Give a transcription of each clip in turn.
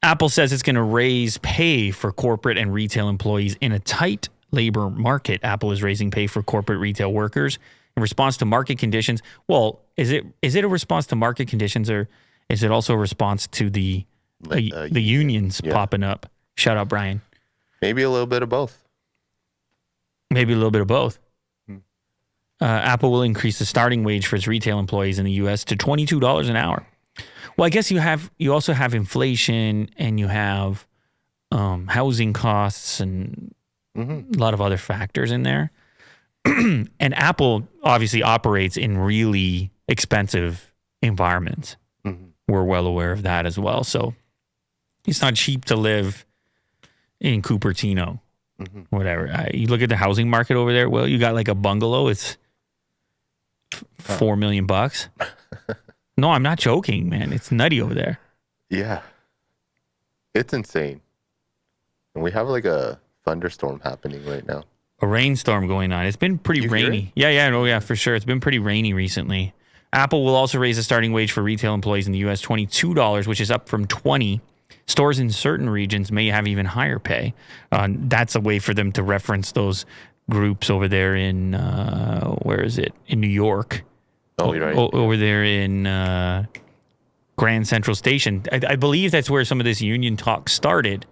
Apple says it's going to raise pay for corporate and retail employees in a tight labor market. Apple is raising pay for corporate retail workers in response to market conditions. Well, is it a response to market conditions, or is it also a response to the unions popping up? Shout out, Brian. Maybe a little bit of both. Maybe a little bit of both. Apple will increase the starting wage for its retail employees in the U.S. to $22 an hour. Well, I guess you also have inflation, and you have housing costs and a lot of other factors in there. And Apple obviously operates in really expensive environments. We're well aware of that as well. So it's not cheap to live in Cupertino, whatever. You look at the housing market over there. Well, you got like a bungalow. It's $4 million. No, I'm not joking, man. It's nutty over there. Yeah. It's insane. And we have like a thunderstorm happening right now. A rainstorm going on. It's been pretty rainy. Yeah, for sure. It's been pretty rainy recently. Apple will also raise the starting wage for retail employees in the U.S. $22, which is up from $20. Stores in certain regions may have even higher pay. That's a way for them to reference those groups over there in, where is it? In New York. Oh, you're right. Over there in Grand Central Station. I believe that's where some of this union talk started.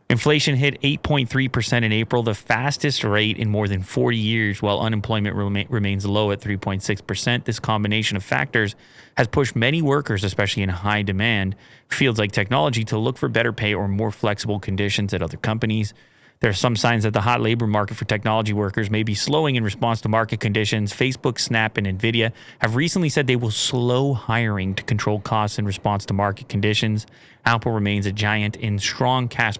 Inflation hit 8.3% in April, the fastest rate in more than 40 years, while unemployment remains low at 3.6%. This combination of factors has pushed many workers, especially in high demand fields like technology, to look for better pay or more flexible conditions at other companies. There are some signs that the hot labor market for technology workers may be slowing in response to market conditions. Facebook, Snap, and NVIDIA have recently said they will slow hiring to control costs in response to market conditions. Apple remains a giant in strong cash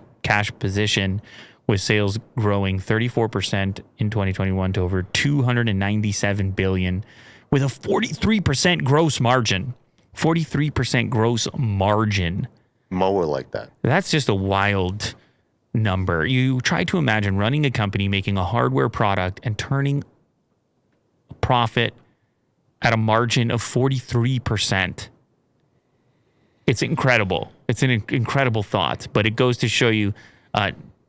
position, with sales growing 34% in 2021 to over $297 billion, with a 43% gross margin. 43% gross margin. Mo will like that. That's just a wild number. You try to imagine running a company, making a hardware product, and turning a profit at a margin of 43%. It's incredible. It's an incredible thought, but it goes to show you,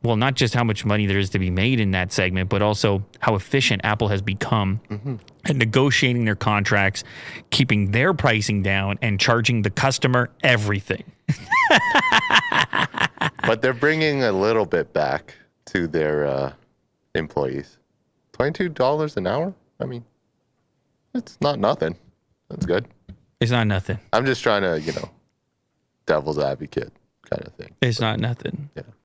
well, not just how much money there is to be made in that segment, but also how efficient Apple has become at negotiating their contracts, keeping their pricing down, and charging the customer everything. But they're bringing a little bit back to their employees. $22 an hour? I mean, it's not nothing. That's good. It's not nothing. I'm just trying to, devil's advocate kind of thing. It's not nothing. Yeah.